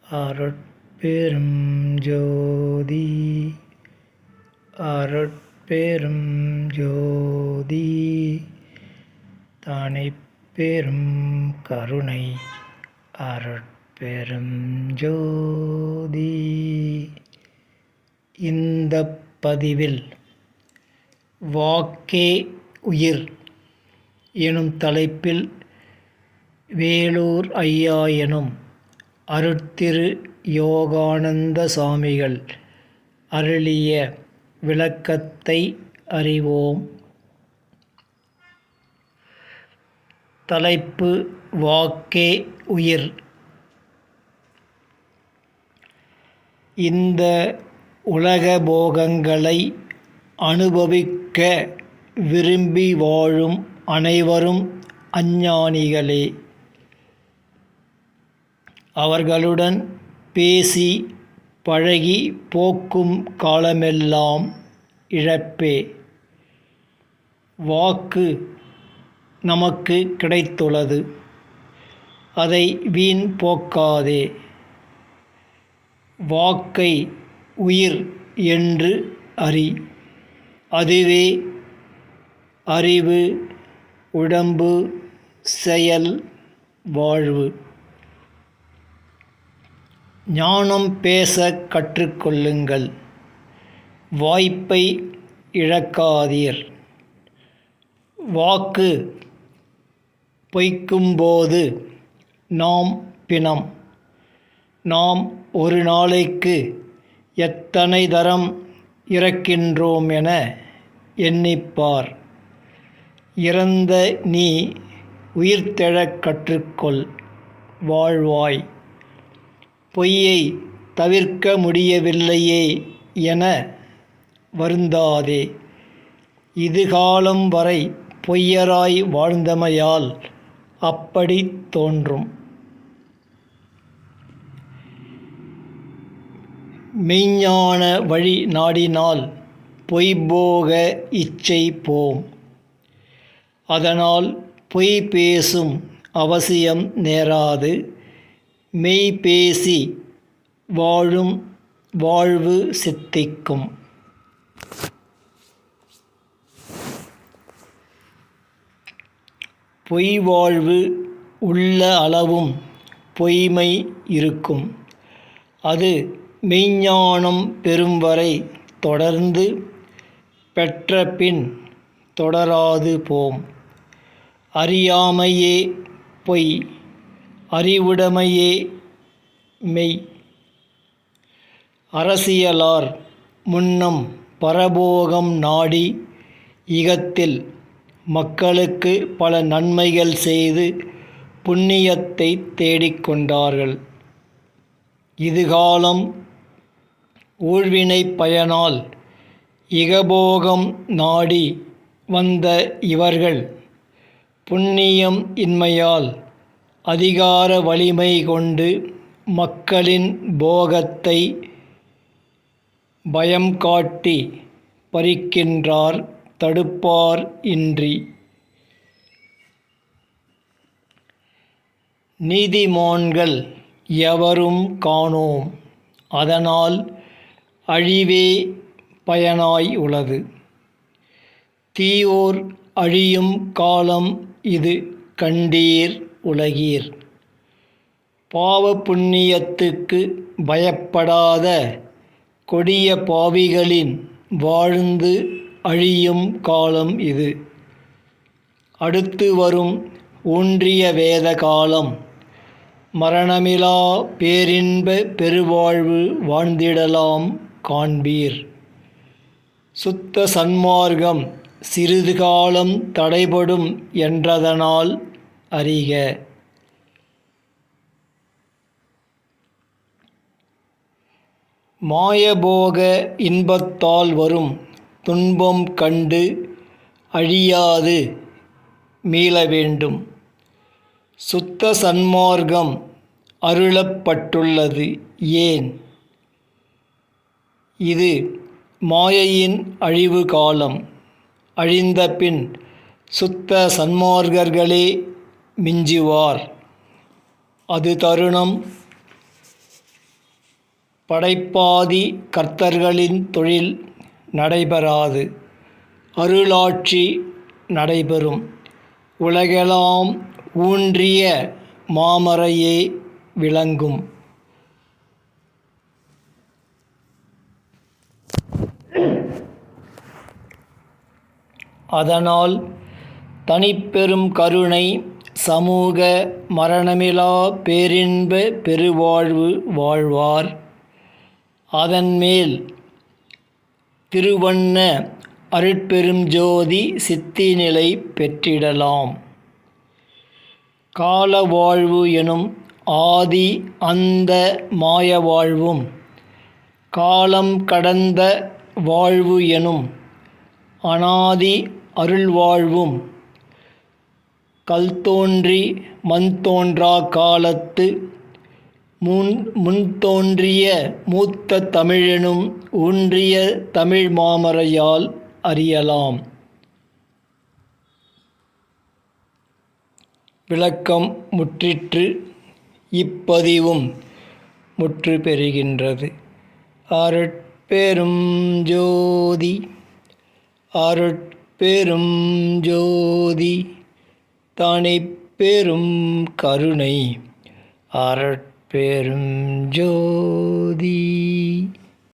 அருட்பெரும் ஜோதி அருட்பெரும் ஜோதி தனிப்பெரும் கருணை அருட்பெரும் ஜோதி. இந்த பதிவில் வாக்கே உயிர் எனும் தலைப்பில் வேலூர் ஐயா எனும் அருட்திரு யோகானந்த சாமிகள் அருளிய விளக்கத்தை அறிவோம். தலைப்பு வாக்கே உயிர். இந்த உலக போகங்களை அனுபவிக்க விரும்பி வாழும் அனைவரும் அஞ்ஞானிகளே. அவர்களுடன் பேசி பழகி போக்கும் காலமெல்லாம் இழப்பே. வாக்கு நமக்கு கிடைத்துள்ளது, அதை வீண் போக்காதே. வாக்கை உயிர் என்று அறி. அதுவே அறிவு, உடம்பு, செயல், வாழ்வு. ஞானம் பேச கற்றுக்கொள்ளுங்கள். வாய்ப்பை இழக்காதீர். வாக்கு பொய்க்கும்போது நாம் பிணம். நாம் ஒரு நாளைக்கு எத்தனை தரம் இறக்கின்றோம் என எண்ணிப்பார். இறந்த நீ உயிர்த்தெழக் கற்றுக்கொள், வாழ்வாய். பொய்யை தவிர்க்க முடியவில்லையே என வருந்தாதே. இதுகாலம் வரை பொய்யராய் வாழ்ந்தமையால் அப்படி தோன்றும். மெய்ஞான வழி நாடினால் பொய்போக இச்சை போம். அதனால் பொய் பேசும் அவசியம் நேராது. மெய் பேசி வாழும் வாழ்வு சித்திக்கும். பொய் வாழ்வு உள்ள அளவும் பொய்மை இருக்கும். அது மெய்ஞானம் பெறும் வரை தொடர்ந்து, பெற்ற பின் தொடராது போம். அறியாமையே பொய், அறிவுடைமையே மெய். அரசியலார் முன்னம் பரபோகம் நாடி இகத்தில் மக்களுக்கு பல நன்மைகள் செய்து புண்ணியத்தை தேடிக்கொண்டார்கள். இதுகாலம் ஊழ்வினை பயனால் இகபோகம் நாடி வந்த இவர்கள் புண்ணியம் இன்மையால் அதிகார வலிமை கொண்டு மக்களின் போகத்தை பயம் காட்டி பறிக்கின்றார், தடுப்பார் இன்றி. நீதிமான்கள் எவரும் காணோம். அதனால் அழிவே பயனாய் உளது. தீயோர் அழியும் காலம் இது கண்டீர் உலகீர். பாவ புண்ணியத்துக்கு பயப்படாத கொடிய பாவிகளின் வாழ்ந்து அழியும் காலம் இது. அடுத்து வரும் ஊன்றிய வேத காலம் மரணமிலா பேரின்ப பெருவாழ்வு வாழ்ந்திடலாம் காண்பீர். சுத்த சன்மார்க்கம் சிறிது காலம் தடைபடும் என்றதனால் அறிக. மாயபோக இன்பத்தால் வரும் துன்பம் கண்டு அழியாது மீள வேண்டும். சுத்த சன்மார்க்கம் அருளப்பட்டுள்ளது ஏன்? இது மாயையின் அழிவு காலம். அழிந்த பின் சுத்த சன்மார்க்கர்களே மிஞ்சுவார். அது தருணம் படைப்பாதி கர்த்தர்களின் தொழில் நடைபெறாது. அருளாட்சி நடைபெறும். உலகெலாம் ஊன்றிய மாமறையே விளங்கும். அதனால் தனிப்பெரும் கருணை சமூக மரணமிலா பேரின்ப பெருவாழ்வு வாழ்வார். அதன்மேல் திருவண்ண அருட்பெரும் ஜோதி சித்தி நிலை பெற்றிடலாம். கால வாழ்வு எனும் ஆதி அந்த மாய வாழ்வும், காலம் கடந்த வாழ்வு எனும் அனாதி அருள்வாழ்வும், கல் தோன்றி மண் தோன்றா காலத்து முன்தோன்றிய மூத்த தமிழெனும் ஊன்றிய தமிழ் மாமறையால் அறியலாம். விளக்கம் முற்றிற்று. இப்பதிவும் முற்று பெறுகின்றது. அருட்பெரும் ஜோதி அருட்பெரும் ஜோதி தனிப்பெரும் கருணை அருட்பெரும் ஜோதி.